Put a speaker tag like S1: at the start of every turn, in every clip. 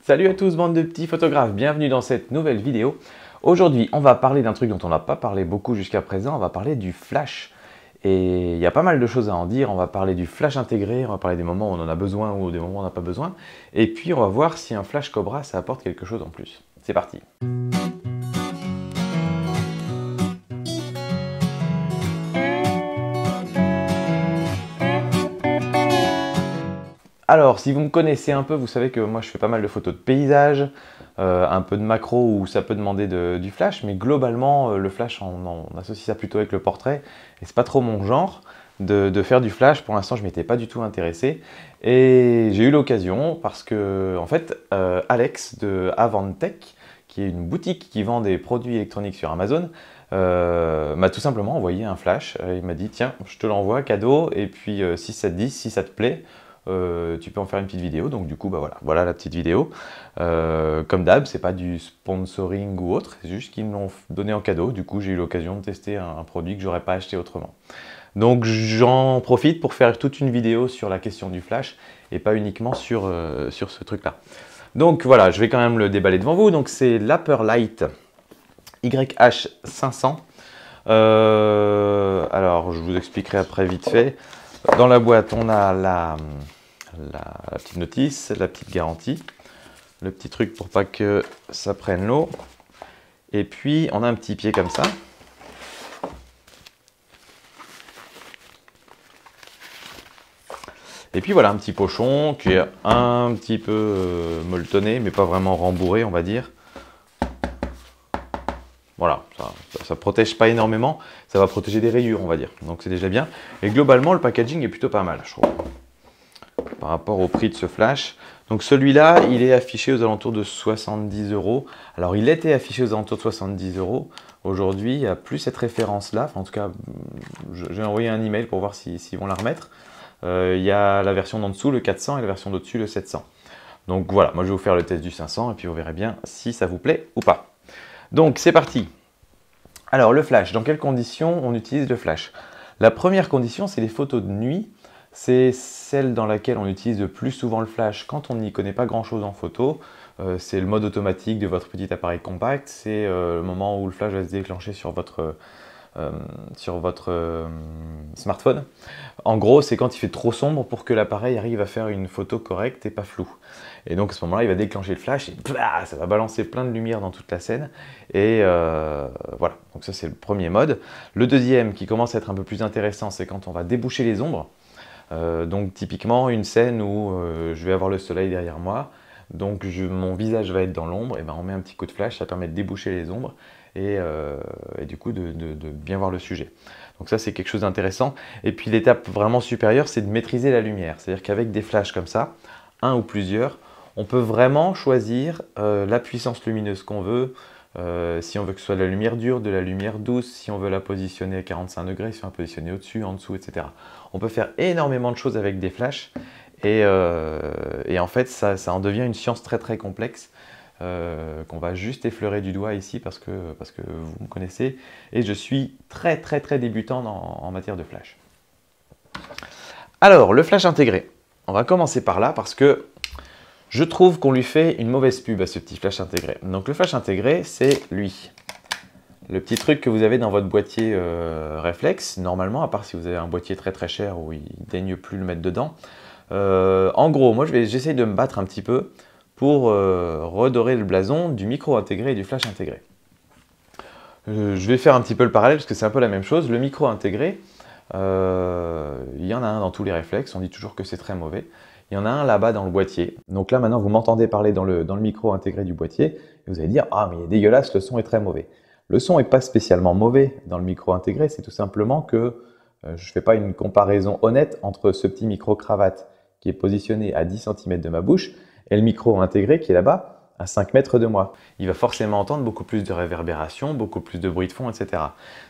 S1: Salut à tous, bande de petits photographes, bienvenue dans cette nouvelle vidéo. Aujourd'hui, on va parler d'un truc dont on n'a pas parlé beaucoup jusqu'à présent, on va parler du flash. Et il y a pas mal de choses à en dire, on va parler du flash intégré, on va parler des moments où on en a besoin ou des moments où on n'a pas besoin. Et puis on va voir si un flash Cobra, ça apporte quelque chose en plus. C'est parti. Alors, si vous me connaissez un peu, vous savez que moi je fais pas mal de photos de paysages, un peu de macro où ça peut demander du flash, mais globalement, le flash, on associe ça plutôt avec le portrait, et c'est pas trop mon genre de faire du flash. Pour l'instant, je m'étais pas du tout intéressé, et j'ai eu l'occasion parce que, en fait, Alex de Avantech, qui est une boutique qui vend des produits électroniques sur Amazon, m'a tout simplement envoyé un flash. Il m'a dit, tiens, je te l'envoie, cadeau, et puis si ça te dit, si ça te plaît, tu peux en faire une petite vidéo. Donc du coup, bah voilà la petite vidéo. Comme d'hab, c'est pas du sponsoring ou autre, c'est juste qu'ils me l'ont donné en cadeau. Du coup, j'ai eu l'occasion de tester un produit que j'aurais pas acheté autrement. Donc j'en profite pour faire toute une vidéo sur la question du flash et pas uniquement sur ce truc-là. Donc voilà, je vais quand même le déballer devant vous. Donc c'est l'Upperlight YH500. Alors, je vous expliquerai après vite fait. Dans la boîte, on a la petite notice, la petite garantie, le petit truc pour pas que ça prenne l'eau. Et puis, on a un petit pied comme ça. Et puis voilà, un petit pochon qui est un petit peu molletonné, mais pas vraiment rembourré, on va dire. Voilà, ça protège pas énormément, ça va protéger des rayures, on va dire. Donc c'est déjà bien. Et globalement, le packaging est plutôt pas mal, je trouve, par rapport au prix de ce flash. Donc celui-là, il est affiché aux alentours de 70 €. Alors il était affiché aux alentours de 70 €. Aujourd'hui, il n'y a plus cette référence-là. Enfin, en tout cas, j'ai envoyé un email pour voir s'ils vont la remettre. Il y a la version d'en dessous, le 400, et la version d'au-dessus, le 700. Donc voilà, moi je vais vous faire le test du 500 et puis vous verrez bien si ça vous plaît ou pas. Donc c'est parti. Alors le flash, dans quelles conditions on utilise le flash? La première condition, c'est les photos de nuit. C'est celle dans laquelle on utilise le plus souvent le flash quand on n'y connaît pas grand chose en photo. C'est le mode automatique de votre petit appareil compact. C'est le moment où le flash va se déclencher sur votre smartphone. En gros, c'est quand il fait trop sombre pour que l'appareil arrive à faire une photo correcte et pas floue. Et donc à ce moment-là, il va déclencher le flash et ça va balancer plein de lumière dans toute la scène. Et voilà, donc ça c'est le premier mode. Le deuxième, qui commence à être un peu plus intéressant, c'est quand on va déboucher les ombres. Donc typiquement une scène où je vais avoir le soleil derrière moi, donc mon visage va être dans l'ombre, et ben on met un petit coup de flash, ça permet de déboucher les ombres et du coup de bien voir le sujet. Donc ça c'est quelque chose d'intéressant. Et puis l'étape vraiment supérieure, c'est de maîtriser la lumière. C'est-à-dire qu'avec des flashs comme ça, un ou plusieurs, on peut vraiment choisir la puissance lumineuse qu'on veut. Si on veut que ce soit de la lumière dure, de la lumière douce, si on veut la positionner à 45 degrés, si on veut la positionner au-dessus, en dessous, etc. On peut faire énormément de choses avec des flashs et en fait ça en devient une science très très complexe qu'on va juste effleurer du doigt ici parce que vous me connaissez et je suis très très très débutant en matière de flash. Alors le flash intégré, on va commencer par là parce que je trouve qu'on lui fait une mauvaise pub à ce petit flash intégré. Donc le flash intégré, c'est lui. Le petit truc que vous avez dans votre boîtier réflexe, normalement, à part si vous avez un boîtier très très cher où il ne daigne plus le mettre dedans. En gros, moi j'essaye de me battre un petit peu pour redorer le blason du micro intégré et du flash intégré. Je vais faire un petit peu le parallèle parce que c'est un peu la même chose. Le micro intégré, il y en a un dans tous les réflexes, on dit toujours que c'est très mauvais. Il y en a un là-bas dans le boîtier. Donc là, maintenant, vous m'entendez parler dans le micro intégré du boîtier. Et vous allez dire, ah, mais il est dégueulasse, le son est très mauvais. Le son n'est pas spécialement mauvais dans le micro intégré. C'est tout simplement que je ne fais pas une comparaison honnête entre ce petit micro-cravate qui est positionné à 10 cm de ma bouche et le micro intégré qui est là-bas à 5 mètres de moi. Il va forcément entendre beaucoup plus de réverbération, beaucoup plus de bruit de fond, etc.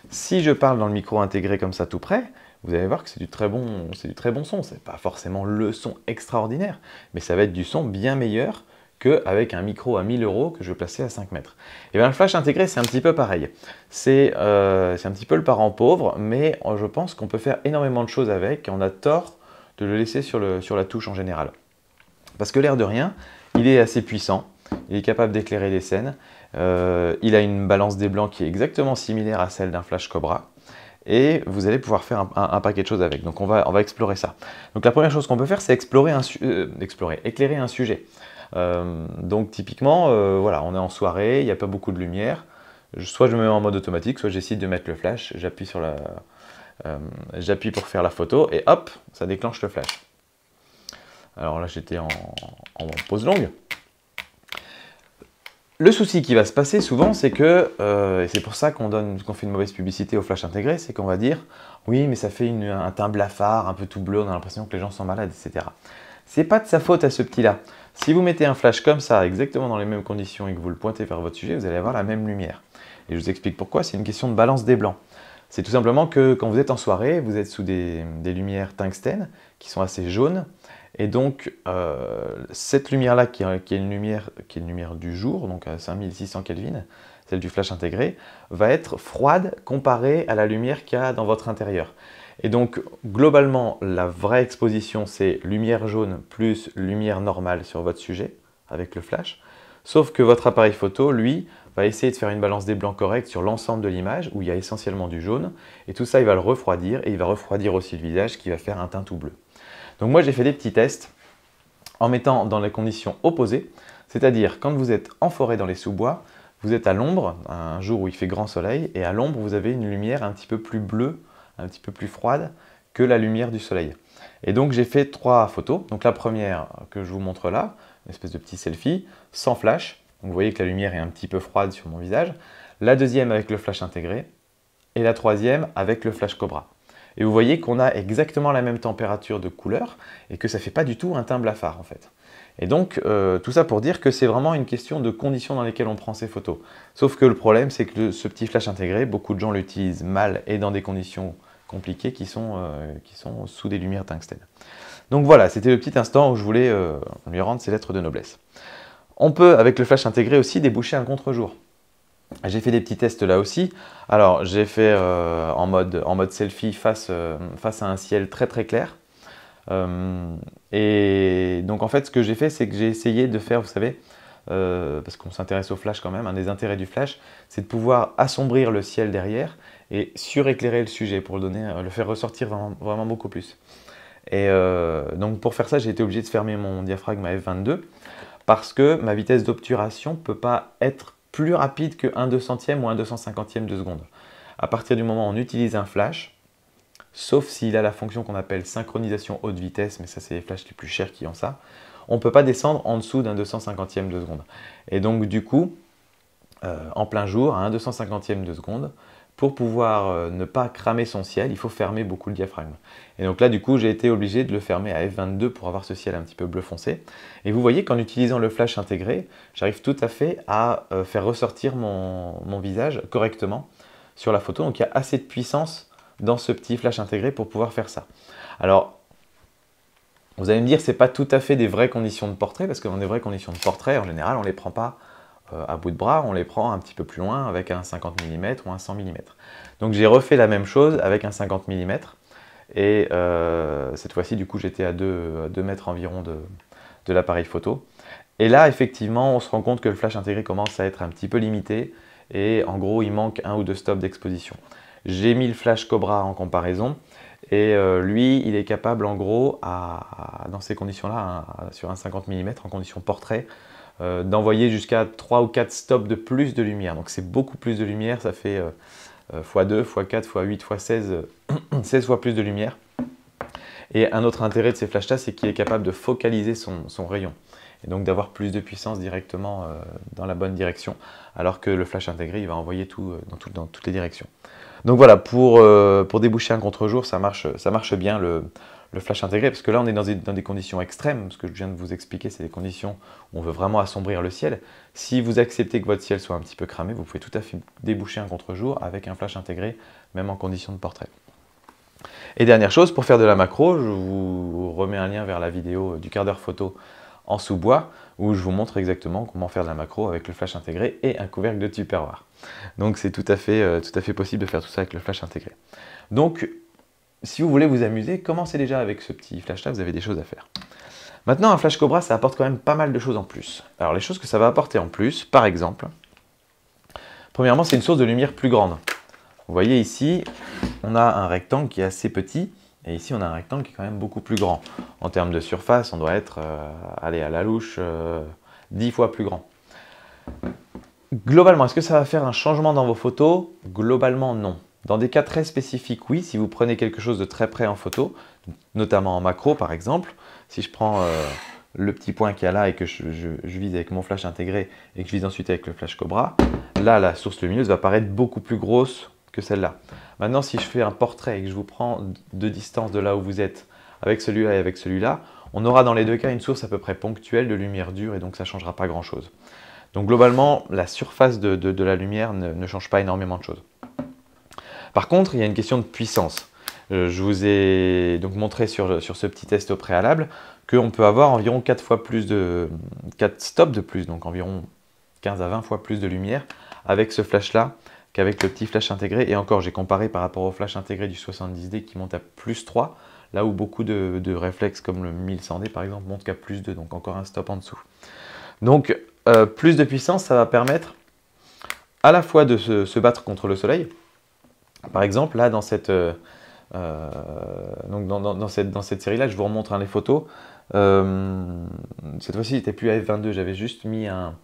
S1: Si je parle dans le micro intégré comme ça tout près, vous allez voir que c'est du très bon son. C'est pas forcément le son extraordinaire, mais ça va être du son bien meilleur qu'avec un micro à 1000 € que je vais placer à 5 mètres. Et bien le flash intégré, c'est un petit peu pareil. C'est un petit peu le parent pauvre, mais je pense qu'on peut faire énormément de choses avec, et on a tort de le laisser sur la touche en général. Parce que l'air de rien, Il est assez puissant, il est capable d'éclairer les scènes. Il a une balance des blancs qui est exactement similaire à celle d'un flash Cobra. Et vous allez pouvoir faire un paquet de choses avec. Donc on va explorer ça. Donc la première chose qu'on peut faire, c'est éclairer un sujet. Donc typiquement, voilà, on est en soirée, il n'y a pas beaucoup de lumière. Soit je me mets en mode automatique, soit j'essaie de mettre le flash, j'appuie pour faire la photo et hop, ça déclenche le flash. Alors là, j'étais en pause longue. Le souci qui va se passer souvent, c'est que, et c'est pour ça qu'on fait une mauvaise publicité au flash intégré, c'est qu'on va dire « oui, mais ça fait un teint blafard, un peu tout bleu, on a l'impression que les gens sont malades, etc. » C'est pas de sa faute à ce petit-là. Si vous mettez un flash comme ça, exactement dans les mêmes conditions et que vous le pointez vers votre sujet, vous allez avoir la même lumière. Et je vous explique pourquoi, c'est une question de balance des blancs. C'est tout simplement que quand vous êtes en soirée, vous êtes sous des lumières tungstène qui sont assez jaunes. Et donc, cette lumière-là, qui est une lumière du jour, donc à 5600 Kelvin, celle du flash intégré, va être froide comparée à la lumière qu'il y a dans votre intérieur. Et donc, globalement, la vraie exposition, c'est lumière jaune plus lumière normale sur votre sujet, avec le flash. Sauf que votre appareil photo, lui, va essayer de faire une balance des blancs correcte sur l'ensemble de l'image, où il y a essentiellement du jaune. Et tout ça, il va le refroidir, et il va refroidir aussi le visage, qui va faire un teint tout bleu. Donc moi, j'ai fait des petits tests en mettant dans les conditions opposées, c'est-à-dire quand vous êtes en forêt dans les sous-bois, vous êtes à l'ombre, un jour où il fait grand soleil, et à l'ombre, vous avez une lumière un petit peu plus bleue, un petit peu plus froide que la lumière du soleil. Et donc, j'ai fait 3 photos. Donc la première que je vous montre là, une espèce de petit selfie, sans flash. Donc, vous voyez que la lumière est un petit peu froide sur mon visage. La deuxième avec le flash intégré. Et la troisième avec le flash Cobra. Et vous voyez qu'on a exactement la même température de couleur et que ça ne fait pas du tout un teint blafard en fait. Et donc, tout ça pour dire que c'est vraiment une question de conditions dans lesquelles on prend ces photos. Sauf que le problème, c'est que ce petit flash intégré, beaucoup de gens l'utilisent mal et dans des conditions compliquées qui sont sous des lumières tungstène. Donc voilà, c'était le petit instant où je voulais lui rendre ses lettres de noblesse. On peut, avec le flash intégré aussi, déboucher un contre-jour. J'ai fait des petits tests là aussi. Alors, j'ai fait en mode selfie face à un ciel très très clair. Et donc en fait, ce que j'ai fait, c'est que j'ai essayé de faire, vous savez, parce qu'on s'intéresse au flash quand même, un des intérêts du flash, c'est de pouvoir assombrir le ciel derrière et suréclairer le sujet pour le faire ressortir vraiment beaucoup plus. Et donc pour faire ça, j'ai été obligé de fermer mon diaphragme à f22 parce que ma vitesse d'obturation ne peut pas être plus rapide que 1/200e ou 1/250e de seconde. À partir du moment où on utilise un flash, sauf s'il a la fonction qu'on appelle synchronisation haute vitesse, mais ça c'est les flashs les plus chers qui ont ça, on ne peut pas descendre en dessous d'un 250e de seconde. Et donc du coup, en plein jour, à 1/250e de seconde, pour pouvoir ne pas cramer son ciel, il faut fermer beaucoup le diaphragme. Et donc là, du coup, j'ai été obligé de le fermer à f22 pour avoir ce ciel un petit peu bleu foncé. Et vous voyez qu'en utilisant le flash intégré, j'arrive tout à fait à faire ressortir mon visage correctement sur la photo. Donc il y a assez de puissance dans ce petit flash intégré pour pouvoir faire ça. Alors, vous allez me dire, ce n'est pas tout à fait des vraies conditions de portrait, parce que dans des vraies conditions de portrait, en général, on ne les prend pas à bout de bras, on les prend un petit peu plus loin avec un 50 mm ou un 100 mm. Donc j'ai refait la même chose avec un 50 mm et cette fois-ci du coup j'étais à 2 mètres environ de l'appareil photo. Et là effectivement on se rend compte que le flash intégré commence à être un petit peu limité et en gros il manque 1 ou 2 stops d'exposition. J'ai mis le flash Cobra en comparaison et lui il est capable en gros dans ces conditions-là, sur un 50 mm en condition portrait, d'envoyer jusqu'à 3 ou 4 stops de plus de lumière. Donc c'est beaucoup plus de lumière, ça fait x2, x4, x8, x16, 16 fois plus de lumière. Et un autre intérêt de ces flashs-là, c'est qu'il est capable de focaliser son rayon. Et donc d'avoir plus de puissance directement dans la bonne direction. Alors que le flash intégré, il va envoyer tout dans toutes les directions. Donc voilà, pour déboucher un contre-jour, ça marche bien le flash intégré, parce que là on est dans des conditions extrêmes. Ce que je viens de vous expliquer, c'est des conditions où on veut vraiment assombrir le ciel. Si vous acceptez que votre ciel soit un petit peu cramé, vous pouvez tout à fait déboucher un contre-jour avec un flash intégré, même en conditions de portrait. Et dernière chose, pour faire de la macro, je vous remets un lien vers la vidéo du quart d'heure photo en sous-bois, où je vous montre exactement comment faire de la macro avec le flash intégré et un couvercle de Tupperware. Donc c'est tout à fait possible de faire tout ça avec le flash intégré. Donc si vous voulez vous amuser, commencez déjà avec ce petit flash là, vous avez des choses à faire. Maintenant, un flash Cobra, ça apporte quand même pas mal de choses en plus. Alors, les choses que ça va apporter en plus, par exemple, premièrement, c'est une source de lumière plus grande. Vous voyez ici, on a un rectangle qui est assez petit, et ici, on a un rectangle qui est quand même beaucoup plus grand. En termes de surface, on doit être, allez, à la louche, 10 fois plus grand. Globalement, est-ce que ça va faire un changement dans vos photos? Globalement, non. Dans des cas très spécifiques, oui, si vous prenez quelque chose de très près en photo, notamment en macro par exemple, si je prends le petit point qu'il y a là et que je vise avec mon flash intégré et que je vise ensuite avec le flash Cobra, là, la source lumineuse va paraître beaucoup plus grosse que celle-là. Maintenant, si je fais un portrait et que je vous prends de distance de là où vous êtes avec celui-là et avec celui-là, on aura dans les deux cas une source à peu près ponctuelle de lumière dure et donc ça ne changera pas grand-chose. Donc globalement, la surface de la lumière ne change pas énormément de choses. Par contre, il y a une question de puissance. Je vous ai donc montré sur ce petit test au préalable qu'on peut avoir environ 4 stops de plus, donc environ 15 à 20 fois plus de lumière avec ce flash-là qu'avec le petit flash intégré. Et encore, j'ai comparé par rapport au flash intégré du 70D qui monte à plus 3, là où beaucoup de réflexes comme le 1100D par exemple montent qu'à plus 2, donc encore un stop en dessous. Donc, plus de puissance, ça va permettre à la fois de se battre contre le soleil. Par exemple, là, dans cette série-là, je vous remontre les photos. Cette fois-ci, il n'était plus à f22, j'avais juste mis un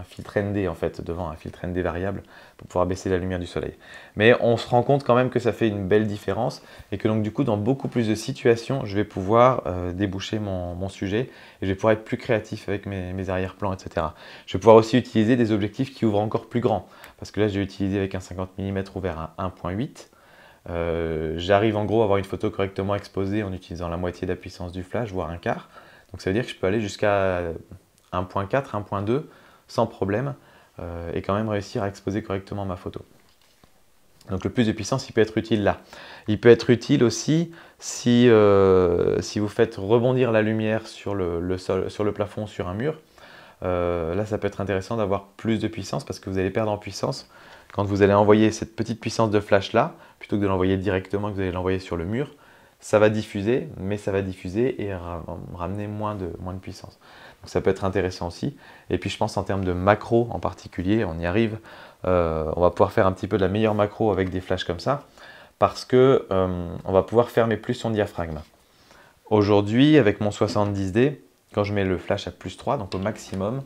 S1: filtre ND en fait, devant un filtre ND variable pour pouvoir baisser la lumière du soleil. Mais on se rend compte quand même que ça fait une belle différence et que donc du coup dans beaucoup plus de situations je vais pouvoir déboucher mon sujet et je vais pouvoir être plus créatif avec mes arrière-plans, etc. Je vais pouvoir aussi utiliser des objectifs qui ouvrent encore plus grand parce que là j'ai utilisé avec un 50 mm ouvert à 1.8. J'arrive en gros à avoir une photo correctement exposée en utilisant la moitié de la puissance du flash, voire un quart. Donc ça veut dire que je peux aller jusqu'à 1.4, 1.2 sans problème et quand même réussir à exposer correctement ma photo. Donc le plus de puissance, il peut être utile là. Il peut être utile aussi si vous faites rebondir la lumière sur le plafond, sur un mur. Là, ça peut être intéressant d'avoir plus de puissance parce que vous allez perdre en puissance quand vous allez envoyer cette petite puissance de flash là, plutôt que de l'envoyer directement, que vous allez l'envoyer sur le mur. Ça va diffuser, mais ça va diffuser et ramener moins de puissance. Donc ça peut être intéressant aussi. Et puis je pense en termes de macro en particulier, on y arrive. On va pouvoir faire un petit peu de la meilleure macro avec des flashs comme ça, parce que on va pouvoir fermer plus son diaphragme. Aujourd'hui, avec mon 70D, quand je mets le flash à plus 3, donc au maximum,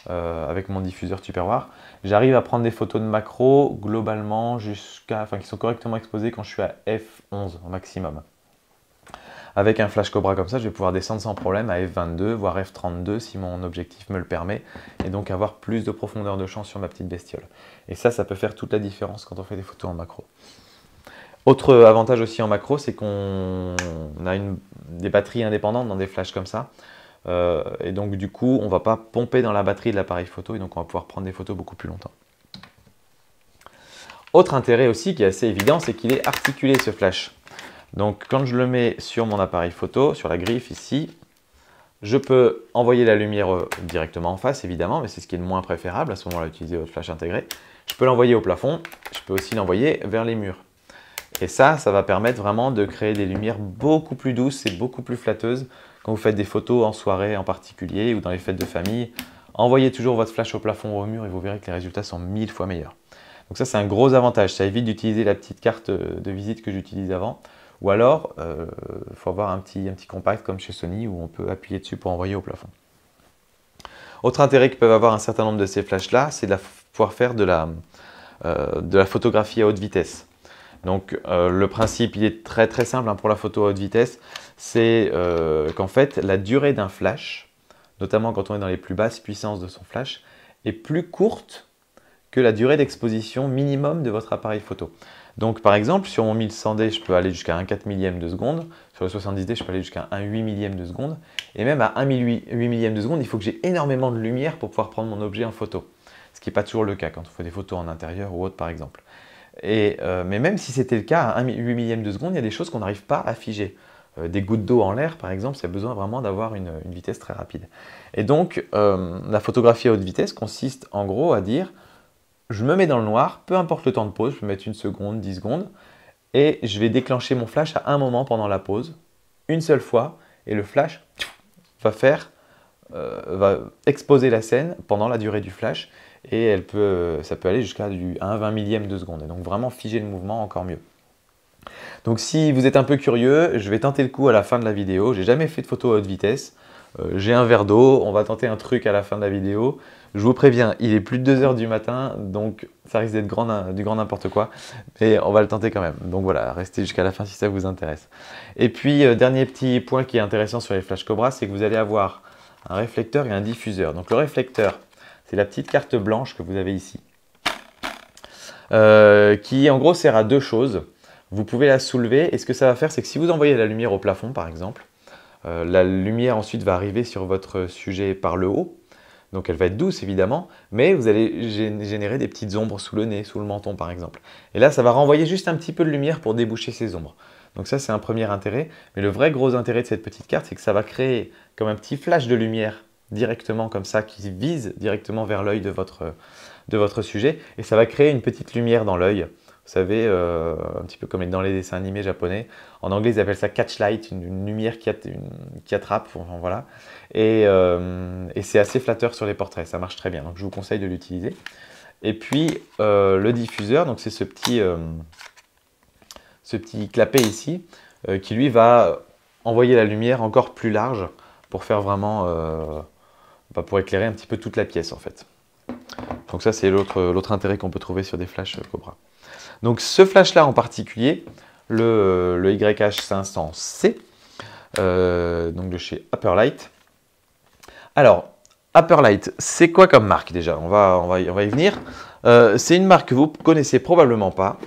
S1: avec mon diffuseur Tupperware, j'arrive à prendre des photos de macro globalement qui sont correctement exposées quand je suis à f11 au maximum. Avec un flash Cobra comme ça, je vais pouvoir descendre sans problème à f22, voire f32 si mon objectif me le permet, et donc avoir plus de profondeur de champ sur ma petite bestiole. Et ça peut faire toute la différence quand on fait des photos en macro. Autre avantage aussi en macro, c'est qu'on a des batteries indépendantes dans des flashs comme ça. Et donc du coup, on ne va pas pomper dans la batterie de l'appareil photo, et donc on va pouvoir prendre des photos beaucoup plus longtemps. Autre intérêt aussi qui est assez évident, c'est qu'il est articulé ce flash. Donc quand je le mets sur mon appareil photo, sur la griffe ici, je peux envoyer la lumière directement en face évidemment, mais c'est ce qui est le moins préférable à ce moment-là, utiliser votre flash intégré. Je peux l'envoyer au plafond, je peux aussi l'envoyer vers les murs. Et ça va permettre vraiment de créer des lumières beaucoup plus douces et beaucoup plus flatteuses quand vous faites des photos en soirée en particulier ou dans les fêtes de famille. Envoyez toujours votre flash au plafond ou au mur et vous verrez que les résultats sont 1000 fois meilleurs. Donc ça c'est un gros avantage, ça évite d'utiliser la petite carte de visite que j'utilisais avant. Ou alors, il faut avoir un petit compact comme chez Sony où on peut appuyer dessus pour envoyer au plafond. Autre intérêt que peuvent avoir un certain nombre de ces flashs-là, c'est de pouvoir faire de la photographie à haute vitesse. Donc le principe, il est très très simple pour la photo à haute vitesse, c'est qu'en fait la durée d'un flash, notamment quand on est dans les plus basses puissances de son flash, est plus courte que la durée d'exposition minimum de votre appareil photo. Donc par exemple, sur mon 1100D, je peux aller jusqu'à 1/4 millième de seconde, sur le 70D, je peux aller jusqu'à 1/8 millième de seconde, et même à 1/8 millième de seconde, il faut que j'ai énormément de lumière pour pouvoir prendre mon objet en photo. Ce qui n'est pas toujours le cas quand on fait des photos en intérieur ou autre par exemple. Mais même si c'était le cas, à 1/8 millième de seconde, il y a des choses qu'on n'arrive pas à figer. Des gouttes d'eau en l'air, par exemple, ça a besoin vraiment d'avoir une vitesse très rapide. Et donc, la photographie à haute vitesse consiste en gros à dire je me mets dans le noir, peu importe le temps de pause, je peux mettre 1 seconde, 10 secondes, et je vais déclencher mon flash à un moment pendant la pause, une seule fois, et le flash va exposer la scène pendant la durée du flash et ça peut aller jusqu'à 1/20 millième de seconde. Et donc vraiment figer le mouvement, encore mieux. Donc si vous êtes un peu curieux, je vais tenter le coup à la fin de la vidéo. J'ai jamais fait de photo à haute vitesse. J'ai un verre d'eau, on va tenter un truc à la fin de la vidéo. Je vous préviens, il est plus de 2 h du matin, donc ça risque d'être du grand n'importe quoi. Mais on va le tenter quand même. Donc voilà, restez jusqu'à la fin si ça vous intéresse. Et puis, dernier petit point qui est intéressant sur les Flash Cobra, c'est que vous allez avoir un réflecteur et un diffuseur. Donc le réflecteur, c'est la petite carte blanche que vous avez ici. Qui en gros sert à deux choses. Vous pouvez la soulever et ce que ça va faire, c'est que si vous envoyez la lumière au plafond par exemple, la lumière ensuite va arriver sur votre sujet par le haut. Donc elle va être douce évidemment, mais vous allez générer des petites ombres sous le nez, sous le menton par exemple. Et là, ça va renvoyer juste un petit peu de lumière pour déboucher ces ombres. Donc ça, c'est un premier intérêt. Mais le vrai gros intérêt de cette petite carte, c'est que ça va créer comme un petit flash de lumière directement comme ça, qui vise directement vers l'œil de votre sujet. Et ça va créer une petite lumière dans l'œil. Vous savez, un petit peu comme dans les dessins animés japonais. En anglais, ils appellent ça catchlight, une lumière qui attrape. Enfin, voilà. Et c'est assez flatteur sur les portraits, ça marche très bien. Donc je vous conseille de l'utiliser. Et puis le diffuseur, donc c'est ce petit clapet ici, qui lui va envoyer la lumière encore plus large pour faire vraiment, pour éclairer un petit peu toute la pièce en fait. Donc ça, c'est l'autre intérêt qu'on peut trouver sur des flashs Cobra. Donc ce flash-là en particulier, le YH500C, donc de chez Upperlight. Alors, Upperlight, c'est quoi comme marque déjà? On va y venir. C'est une marque que vous connaissez probablement pas,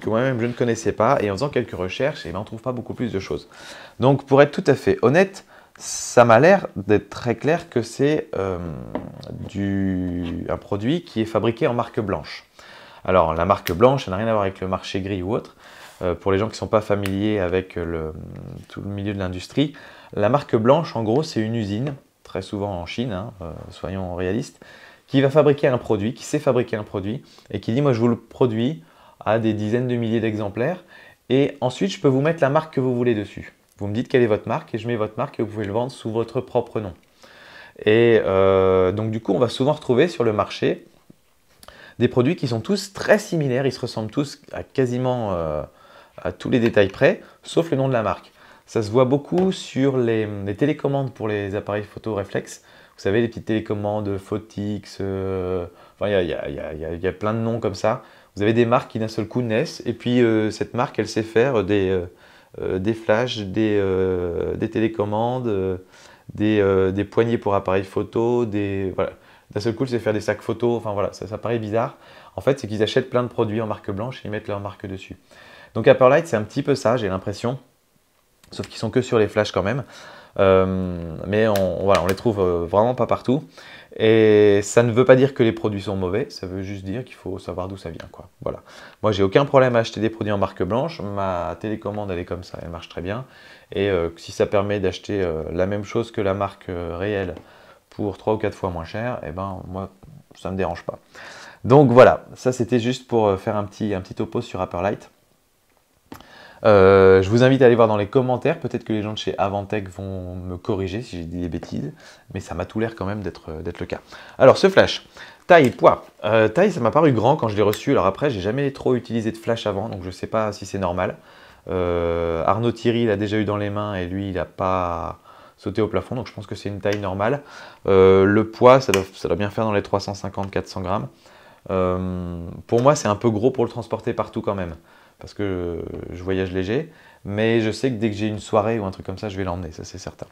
S1: que moi-même je ne connaissais pas, et en faisant quelques recherches, on ne trouve pas beaucoup plus de choses. Donc pour être tout à fait honnête, ça m'a l'air d'être très clair que c'est un produit qui est fabriqué en marque blanche. Alors la marque blanche, ça n'a rien à voir avec le marché gris ou autre. Pour les gens qui ne sont pas familiers avec tout le milieu de l'industrie, la marque blanche, en gros, c'est une usine, très souvent en Chine, hein, soyons réalistes, qui va fabriquer un produit, qui sait fabriquer un produit, et qui dit, moi je vous le produis à des dizaines de milliers d'exemplaires, et ensuite je peux vous mettre la marque que vous voulez dessus. Vous me dites quelle est votre marque, et je mets votre marque, et vous pouvez le vendre sous votre propre nom. Et donc du coup, on va souvent retrouver sur le marché des produits qui sont tous très similaires, ils se ressemblent tous à quasiment à tous les détails près, sauf le nom de la marque. Ça se voit beaucoup sur les télécommandes pour les appareils photo réflexe. Vous savez, les petites télécommandes Photix, enfin, il y a plein de noms comme ça. Vous avez des marques qui d'un seul coup naissent, et puis cette marque, elle sait faire des flashs, des télécommandes, des poignées pour appareils photo, voilà. D'un seul coup, elle sait faire des sacs photo, enfin voilà, ça paraît bizarre. En fait, c'est qu'ils achètent plein de produits en marque blanche et ils mettent leur marque dessus. Donc Upperlight, c'est un petit peu ça, j'ai l'impression. Sauf qu'ils sont que sur les flashs quand même. Mais voilà, on les trouve vraiment pas partout. Et ça ne veut pas dire que les produits sont mauvais, ça veut juste dire qu'il faut savoir d'où ça vient, quoi. Voilà. Moi, j'ai aucun problème à acheter des produits en marque blanche. Ma télécommande, elle est comme ça, elle marche très bien. Et si ça permet d'acheter la même chose que la marque réelle pour 3 ou 4 fois moins cher, eh ben, moi, ça ne me dérange pas. Donc voilà, ça c'était juste pour faire un petit topo sur Upperlight. Je vous invite à aller voir dans les commentaires, peut-être que les gens de chez Avantech vont me corriger si j'ai dit des bêtises, mais ça m'a tout l'air quand même d'être le cas. Alors ce flash, taille, poids. Taille, ça m'a paru grand quand je l'ai reçu, alors après j'ai jamais trop utilisé de flash avant, donc je ne sais pas si c'est normal. Arnaud Thierry l'a déjà eu dans les mains et lui il n'a pas sauté au plafond, donc je pense que c'est une taille normale. Le poids, ça doit bien faire dans les 350-400 grammes. Pour moi c'est un peu gros pour le transporter partout quand même, parce que je voyage léger, mais je sais que dès que j'ai une soirée ou un truc comme ça, je vais l'emmener, ça c'est certain.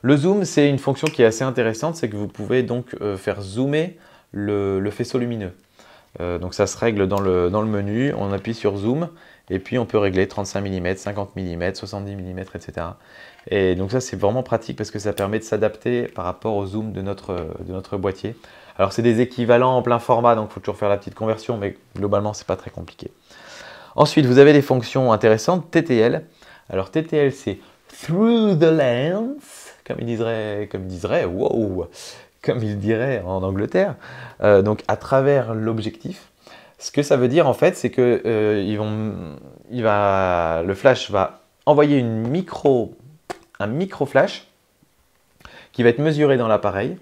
S1: Le zoom, c'est une fonction qui est assez intéressante, c'est que vous pouvez donc faire zoomer le faisceau lumineux. Donc ça se règle dans le menu, on appuie sur zoom, et puis on peut régler 35 mm, 50 mm, 70 mm, etc. Et donc ça c'est vraiment pratique parce que ça permet de s'adapter par rapport au zoom de notre boîtier. Alors c'est des équivalents en plein format, donc il faut toujours faire la petite conversion, mais globalement c'est pas très compliqué. Ensuite, vous avez des fonctions intéressantes, TTL. Alors TTL, c'est Through the Lens, comme il dirait en Angleterre, donc à travers l'objectif. Ce que ça veut dire en fait, c'est que le flash va envoyer un un micro-flash qui va être mesuré dans l'appareil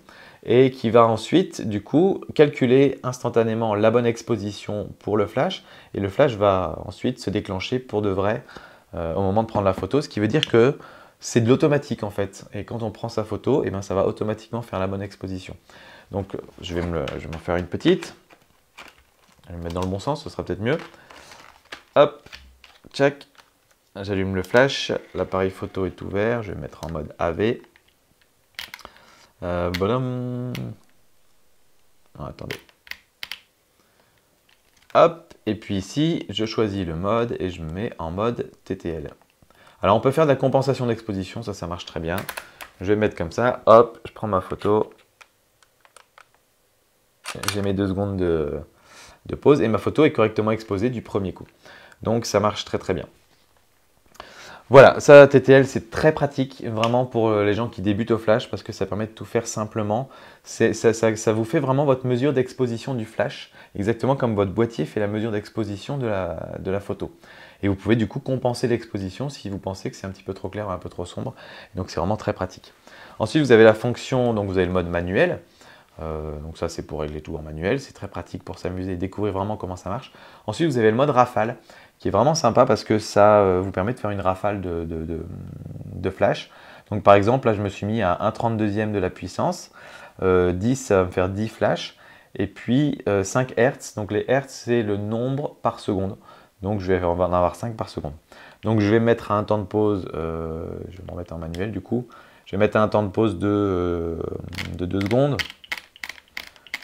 S1: et qui va ensuite, du coup, calculer instantanément la bonne exposition pour le flash. Et le flash va ensuite se déclencher pour de vrai au moment de prendre la photo, ce qui veut dire que c'est de l'automatique en fait. Et quand on prend sa photo, eh ben, ça va automatiquement faire la bonne exposition. Donc je vais m'en faire une petite. Je vais me mettre dans le bon sens, ce sera peut-être mieux. Hop, check. J'allume le flash, l'appareil photo est ouvert, je vais mettre en mode AV. Bonhomme. Oh, attendez. Hop, et puis ici, je choisis le mode et je me mets en mode TTL. Alors on peut faire de la compensation d'exposition, ça marche très bien. Je vais mettre comme ça, hop, je prends ma photo. J'ai mes 2 secondes de pause et ma photo est correctement exposée du premier coup. Donc ça marche très très bien. Voilà, ça TTL c'est très pratique vraiment pour les gens qui débutent au flash parce que ça permet de tout faire simplement. Ça vous fait vraiment votre mesure d'exposition du flash, exactement comme votre boîtier fait la mesure d'exposition de la photo. Et vous pouvez du coup compenser l'exposition si vous pensez que c'est un petit peu trop clair ou un peu trop sombre. Donc c'est vraiment très pratique. Ensuite vous avez la fonction, donc vous avez le mode manuel. Donc ça c'est pour régler tout en manuel, c'est très pratique pour s'amuser et découvrir vraiment comment ça marche. Ensuite vous avez le mode rafale qui est vraiment sympa parce que ça vous permet de faire une rafale de flash. Donc par exemple là je me suis mis à 1/32e de la puissance, 10 ça va me faire 10 flashs et puis 5 Hz, donc les Hz c'est le nombre par seconde. Donc je vais en avoir 5 par seconde. Donc je vais mettre à un temps de pause, je vais me remettre en manuel du coup, je vais mettre à un temps de pause de 2 secondes.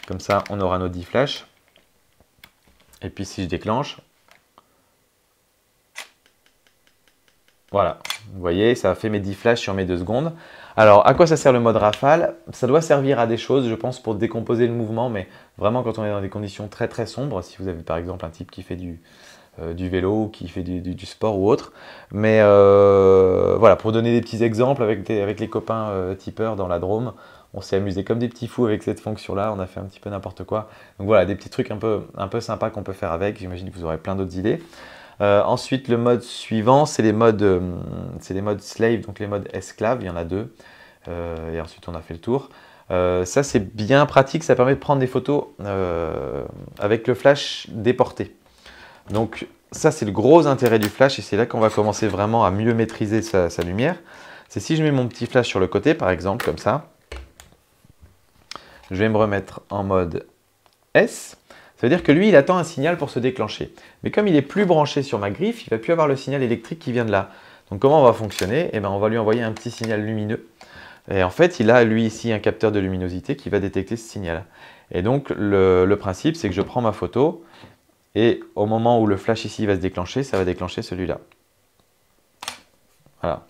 S1: Comme ça, on aura nos 10 flashs. Et puis si je déclenche, voilà, vous voyez, ça a fait mes 10 flashs sur mes 2 secondes. Alors, à quoi ça sert le mode rafale? Ça doit servir à des choses, je pense, pour décomposer le mouvement, mais vraiment quand on est dans des conditions très très sombres, si vous avez par exemple un type qui fait du vélo, ou qui fait du sport ou autre. Mais voilà, pour donner des petits exemples avec les copains tipeurs dans la Drôme, on s'est amusé comme des petits fous avec cette fonction-là, on a fait un petit peu n'importe quoi. Donc voilà, des petits trucs un peu sympas qu'on peut faire avec, j'imagine que vous aurez plein d'autres idées. Ensuite, le mode suivant, c'est les modes slave, donc les modes esclaves, il y en a 2. Et ensuite, on a fait le tour. Ça, c'est bien pratique, ça permet de prendre des photos avec le flash déporté. Donc ça, c'est le gros intérêt du flash et c'est là qu'on va commencer vraiment à mieux maîtriser sa lumière. C'est si je mets mon petit flash sur le côté, par exemple, comme ça. Je vais me remettre en mode S. Ça veut dire que lui, il attend un signal pour se déclencher. Mais comme il est plus branché sur ma griffe, il ne va plus avoir le signal électrique qui vient de là. Donc comment on va fonctionner? Eh bien, on va lui envoyer un petit signal lumineux. Et en fait, il a lui ici un capteur de luminosité qui va détecter ce signal. Et donc le principe, c'est que je prends ma photo et au moment où le flash ici va se déclencher, ça va déclencher celui-là. Voilà.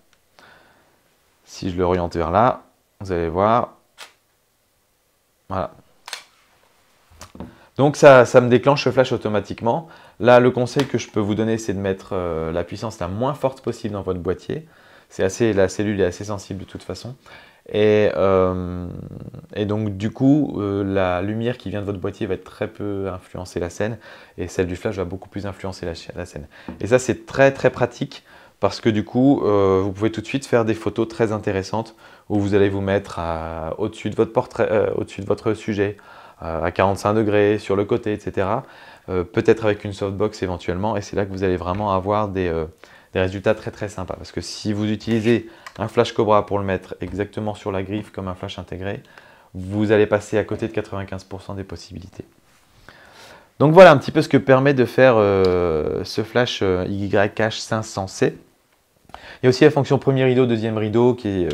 S1: Si je le oriente vers là, vous allez voir. Voilà. Donc ça me déclenche le flash automatiquement. Là, le conseil que je peux vous donner, c'est de mettre la puissance la moins forte possible dans votre boîtier. La cellule est assez sensible de toute façon. Et donc du coup, la lumière qui vient de votre boîtier va très peu influencer la scène et celle du flash va beaucoup plus influencer la scène. Et ça, c'est très très pratique parce que du coup, vous pouvez tout de suite faire des photos très intéressantes où vous allez vous mettre au-dessus de votre portrait, au-dessus de votre sujet, à 45 degrés, sur le côté, etc. Peut-être avec une softbox éventuellement et c'est là que vous allez vraiment avoir des résultats très très sympas. Parce que si vous utilisez un flash Cobra pour le mettre exactement sur la griffe comme un flash intégré, vous allez passer à côté de 95% des possibilités. Donc voilà un petit peu ce que permet de faire ce flash YH500C. Il y a aussi la fonction premier rideau, deuxième rideau qui est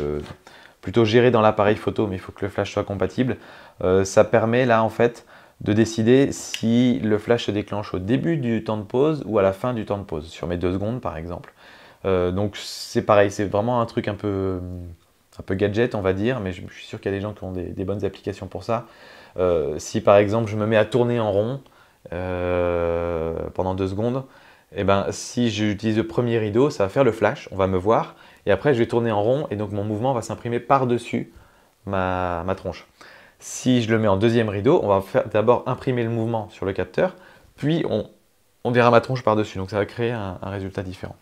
S1: plutôt gérée dans l'appareil photo, mais il faut que le flash soit compatible. Ça permet là en fait de décider si le flash se déclenche au début du temps de pause ou à la fin du temps de pause, sur mes 2 secondes par exemple. Donc c'est pareil, c'est vraiment un truc un peu gadget on va dire, mais je suis sûr qu'il y a des gens qui ont des bonnes applications pour ça. Si par exemple je me mets à tourner en rond pendant 2 secondes, et ben, si j'utilise le premier rideau, ça va faire le flash, on va me voir, et après je vais tourner en rond et donc mon mouvement va s'imprimer par-dessus ma tronche. Si je le mets en deuxième rideau, on va d'abord imprimer le mouvement sur le capteur, puis on verra ma tronche par-dessus, donc ça va créer un résultat différent.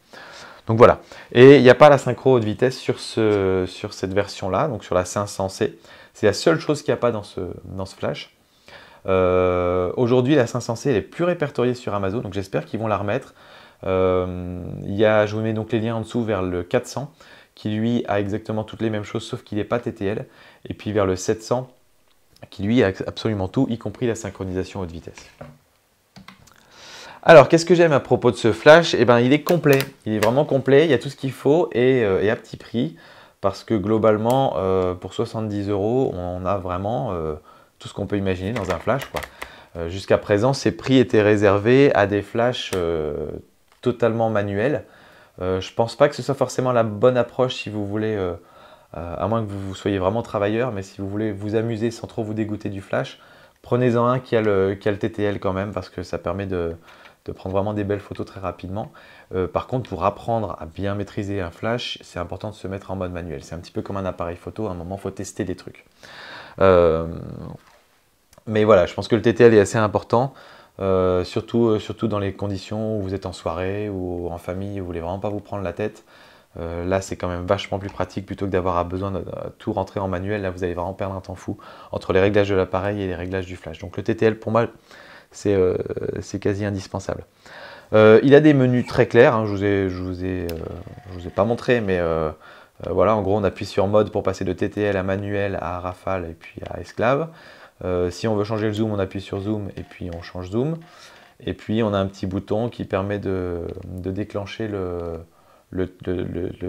S1: Donc voilà. Et il n'y a pas la synchro haute vitesse sur cette version-là, donc sur la 500C. C'est la seule chose qu'il n'y a pas dans ce flash. Aujourd'hui, la 500C elle est plus répertoriée sur Amazon, donc j'espère qu'ils vont la remettre. Je vous mets donc les liens en dessous vers le 400, qui lui a exactement toutes les mêmes choses, sauf qu'il n'est pas TTL. Et puis vers le 700, qui lui a absolument tout, y compris la synchronisation haute vitesse. Alors, qu'est-ce que j'aime à propos de ce flash? Eh ben, il est complet, il est vraiment complet, il y a tout ce qu'il faut et à petit prix, parce que globalement, pour 70 €, on a vraiment tout ce qu'on peut imaginer dans un flash, quoi. Jusqu'à présent, ces prix étaient réservés à des flashs totalement manuels. Je ne pense pas que ce soit forcément la bonne approche si vous voulez, à moins que vous soyez vraiment travailleur, mais si vous voulez vous amuser sans trop vous dégoûter du flash, prenez-en un qui a le TTL quand même, parce que ça permet de prendre vraiment des belles photos très rapidement. Par contre, pour apprendre à bien maîtriser un flash, c'est important de se mettre en mode manuel. C'est un petit peu comme un appareil photo, à un moment, il faut tester des trucs. Mais voilà, je pense que le TTL est assez important, surtout dans les conditions où vous êtes en soirée ou en famille, où vous ne voulez vraiment pas vous prendre la tête. Là, c'est quand même vachement plus pratique plutôt que d'avoir besoin de tout rentrer en manuel. Là, vous allez vraiment perdre un temps fou entre les réglages de l'appareil et les réglages du flash. Donc le TTL, pour moi, c'est quasi indispensable. Il a des menus très clairs, hein, je vous ai pas montré, mais voilà, en gros, on appuie sur mode pour passer de TTL à manuel, à rafale et puis à esclave. Si on veut changer le zoom, on appuie sur zoom et puis on change zoom. Et puis on a un petit bouton qui permet de déclencher le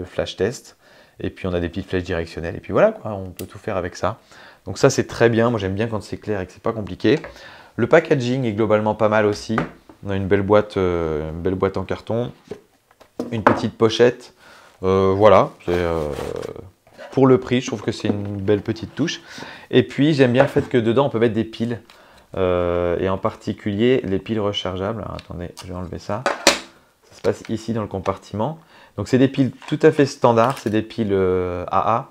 S1: flash test. Et puis on a des petites flèches directionnelles. Et puis voilà, quoi, on peut tout faire avec ça. Donc ça, c'est très bien. Moi, j'aime bien quand c'est clair et que c'est pas compliqué. Le packaging est globalement pas mal aussi. On a une belle boîte en carton, une petite pochette. Voilà, pour le prix, je trouve que c'est une belle petite touche. Et puis, j'aime bien le fait que dedans, on peut mettre des piles. Et en particulier, les piles rechargeables. Alors, attendez, je vais enlever ça. Ça se passe ici dans le compartiment. Donc, c'est des piles tout à fait standards. C'est des piles AA.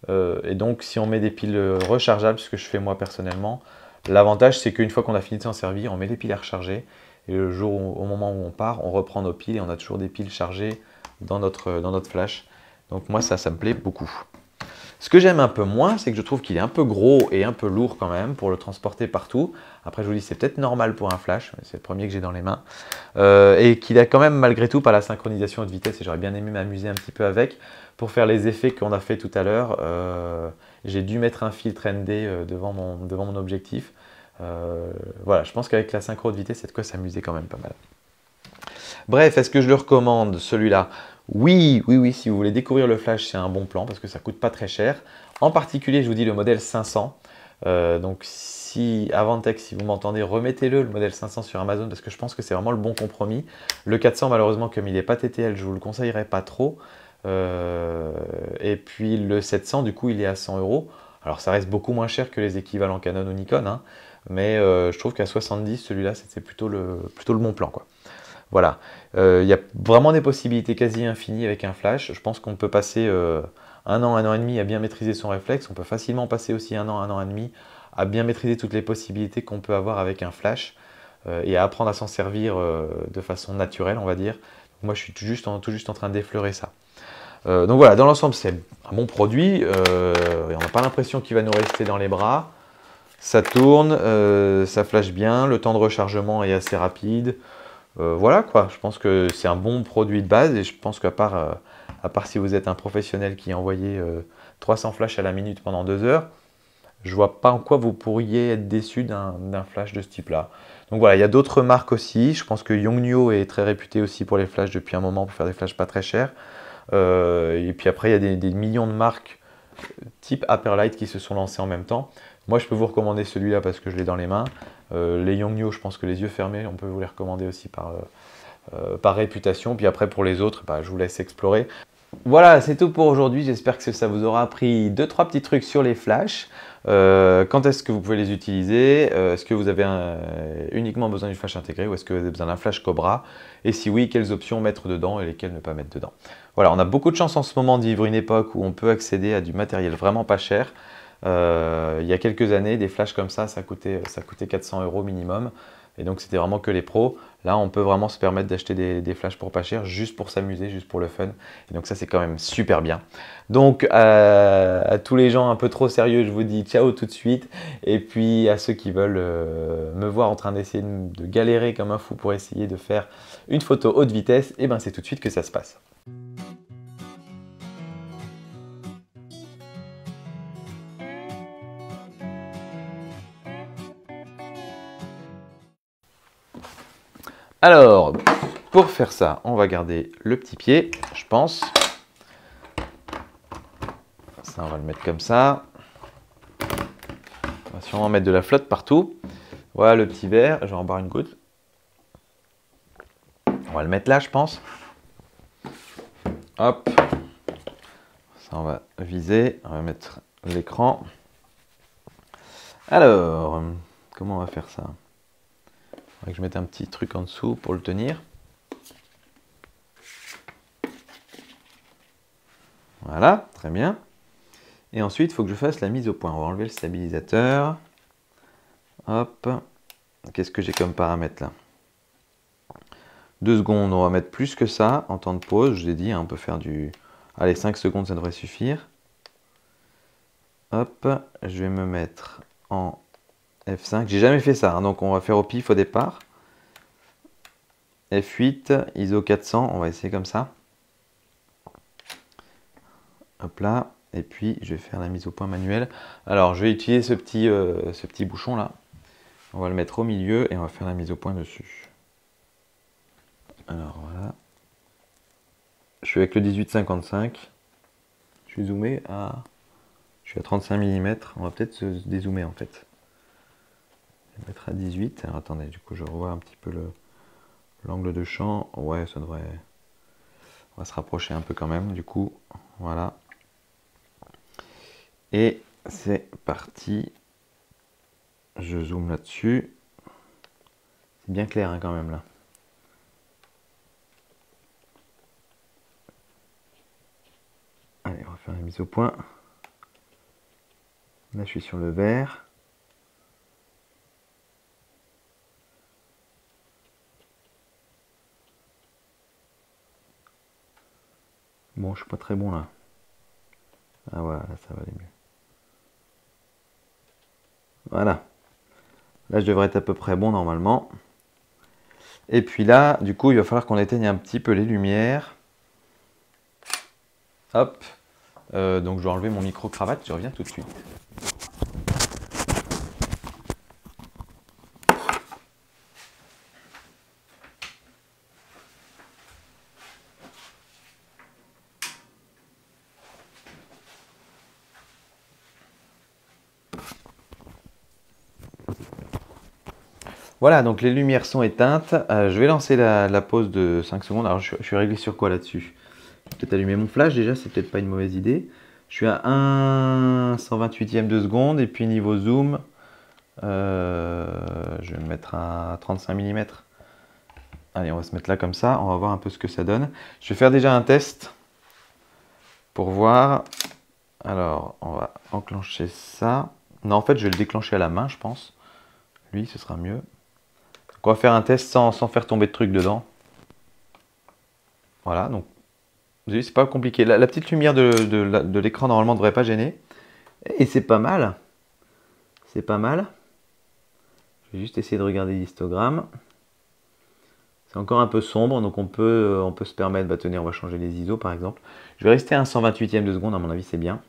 S1: Et donc, si on met des piles rechargeables, ce que je fais moi personnellement, l'avantage, c'est qu'une fois qu'on a fini de s'en servir, on met les piles à recharger. Et le jour, au moment où on part, on reprend nos piles et on a toujours des piles chargées dans notre flash. Donc moi, ça me plaît beaucoup. Ce que j'aime un peu moins, c'est que je trouve qu'il est un peu gros et un peu lourd quand même pour le transporter partout. Après, je vous dis, c'est peut-être normal pour un flash, c'est le premier que j'ai dans les mains. Et qu'il a quand même malgré tout pas la synchronisation haute vitesse et j'aurais bien aimé m'amuser un petit peu avec pour faire les effets qu'on a fait tout à l'heure. J'ai dû mettre un filtre ND devant mon objectif. Voilà, je pense qu'avec la synchro haute vitesse, c'est de quoi s'amuser quand même pas mal. Bref, est-ce que je le recommande celui-là? Oui, si vous voulez découvrir le flash, c'est un bon plan parce que ça coûte pas très cher. En particulier, je vous dis le modèle 500. Donc si Avantech, si vous m'entendez, remettez-le, le modèle 500 sur Amazon parce que je pense que c'est vraiment le bon compromis. Le 400, malheureusement, comme il n'est pas TTL, je vous le conseillerais pas trop. Et puis le 700, du coup, il est à 100 €. Alors ça reste beaucoup moins cher que les équivalents Canon ou Nikon, hein, mais je trouve qu'à 70, celui-là, c'est plutôt le bon plan, quoi. Voilà, il y a vraiment des possibilités quasi infinies avec un flash. Je pense qu'on peut passer 1 an, 1 an et demi à bien maîtriser son réflexe. On peut facilement passer aussi 1 an, 1 an et demi à bien maîtriser toutes les possibilités qu'on peut avoir avec un flash et à apprendre à s'en servir de façon naturelle, on va dire. Moi, je suis tout juste en train d'effleurer ça. Donc voilà, dans l'ensemble, c'est un bon produit. On n'a pas l'impression qu'il va nous rester dans les bras. Ça tourne, ça flash bien, le temps de rechargement est assez rapide. Voilà quoi, je pense que c'est un bon produit de base et je pense qu'à part si vous êtes un professionnel qui envoyait 300 flashs à la minute pendant 2 heures, je vois pas en quoi vous pourriez être déçu d'un flash de ce type-là. Donc voilà, il y a d'autres marques aussi. Je pense que Yongnuo est très réputé aussi pour les flashs depuis un moment, pour faire des flashs pas très chers. Et puis après, il y a des millions de marques type Apperlite qui se sont lancées en même temps. Moi, je peux vous recommander celui-là parce que je l'ai dans les mains. Les Yongnuo, je pense que les yeux fermés, on peut vous les recommander aussi par réputation. Puis après, pour les autres, je vous laisse explorer. Voilà, c'est tout pour aujourd'hui. J'espère que ça vous aura appris 2-3 petits trucs sur les flashs. Quand est-ce que vous pouvez les utiliser? Est-ce que vous avez uniquement besoin du flash intégré ou est-ce que vous avez besoin d'un flash Cobra? Et si oui, quelles options mettre dedans et lesquelles ne pas mettre dedans? Voilà, on a beaucoup de chance en ce moment de vivre une époque où on peut accéder à du matériel vraiment pas cher. Il y a quelques années, des flashs comme ça coûtait 400 € minimum. Et donc c'était vraiment que les pros. Là, on peut vraiment se permettre d'acheter des flashs pour pas cher, juste pour s'amuser, juste pour le fun. Et donc ça, c'est quand même super bien. Donc à tous les gens un peu trop sérieux, je vous dis ciao tout de suite. Et puis à ceux qui veulent me voir en train d'essayer de galérer comme un fou pour essayer de faire une photo haute vitesse, et ben c'est tout de suite que ça se passe. Alors, pour faire ça, on va garder le petit pied, je pense. Ça, on va le mettre comme ça. On va sûrement mettre de la flotte partout. Voilà le petit verre, je vais en boire une goutte. On va le mettre là, je pense. Hop. Ça, on va viser. On va mettre l'écran. Alors, comment on va faire ça? Il faudrait que je mette un petit truc en dessous pour le tenir. Voilà, très bien. Et ensuite, il faut que je fasse la mise au point. On va enlever le stabilisateur. Hop. Qu'est-ce que j'ai comme paramètre là? 2 secondes, on va mettre plus que ça en temps de pause. Je vous ai dit, hein, on peut faire du... Allez, 5 secondes, ça devrait suffire. Hop, je vais me mettre en F5. J'ai jamais fait ça, hein, donc on va faire au pif au départ. F8, ISO 400, on va essayer comme ça. Hop là, et puis je vais faire la mise au point manuelle. Alors, je vais utiliser ce petit bouchon là. On va le mettre au milieu et on va faire la mise au point dessus. Alors voilà. Je suis avec le 18-55. Je suis zoomé à... Je suis à 35 mm. On va peut-être se dézoomer en fait. Je vais mettre à 18. Alors attendez, du coup je revois un petit peu l'angle de champ. Ouais, ça devrait... On va se rapprocher un peu quand même, du coup. Voilà. Et c'est parti. Je zoome là-dessus. C'est bien clair hein, quand même là. Allez, on va faire la mise au point. Là, je suis sur le vert. Bon, je suis pas très bon là. Ah voilà, là, ça va aller mieux. Voilà. Là, je devrais être à peu près bon normalement. Et puis là, du coup, il va falloir qu'on éteigne un petit peu les lumières. Hop. Donc, je vais enlever mon micro-cravate. Je reviens tout de suite. Voilà, donc les lumières sont éteintes. Je vais lancer la pause de 5 secondes. Alors, je suis réglé sur quoi là-dessus? Je vais peut-être allumer mon flash déjà, c'est peut-être pas une mauvaise idée. Je suis à 1/128e de seconde. Et puis niveau zoom, je vais me mettre à 35 mm. Allez, on va se mettre là comme ça. On va voir un peu ce que ça donne. Je vais faire déjà un test pour voir. Alors, on va enclencher ça. Non, en fait, je vais le déclencher à la main, je pense. Lui, ce sera mieux. On va faire un test sans faire tomber de trucs dedans. Voilà, donc vous avez vu, c'est pas compliqué. La petite lumière de l'écran normalement ne devrait pas gêner. Et c'est pas mal. C'est pas mal. Je vais juste essayer de regarder l'histogramme. C'est encore un peu sombre, donc on peut se permettre, bah tenez, on va changer les ISO par exemple. Je vais rester à un 128e de seconde, à mon avis c'est bien.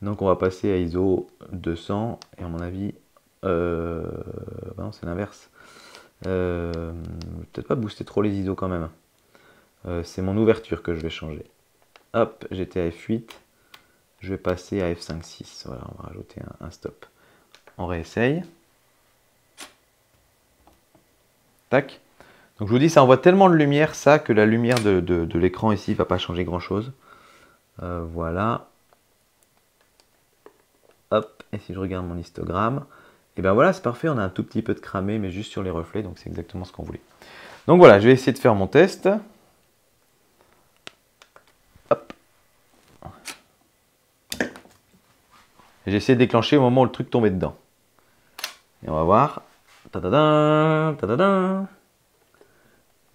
S1: Donc on va passer à ISO 200, et à mon avis, bah non c'est l'inverse. Peut-être pas booster trop les ISO quand même. C'est mon ouverture que je vais changer. Hop, j'étais à F8. Je vais passer à F5.6. Voilà, on va rajouter un stop. On réessaye. Tac. Donc je vous dis, ça envoie tellement de lumière, ça, que la lumière de l'écran ici ne va pas changer grand-chose. Voilà. Hop, et si je regarde mon histogramme, et ben voilà, c'est parfait, on a un tout petit peu de cramé, mais juste sur les reflets, donc c'est exactement ce qu'on voulait. Donc voilà, je vais essayer de faire mon test. Hop. J'ai essayé de déclencher au moment où le truc tombait dedans. Et on va voir. Tadadin, tadadin.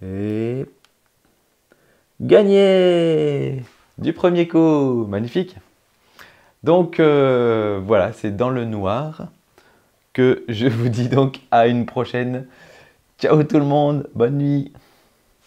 S1: Et gagné du premier coup. Magnifique. Donc voilà, c'est dans le noir que je vous dis donc à une prochaine. Ciao tout le monde, bonne nuit.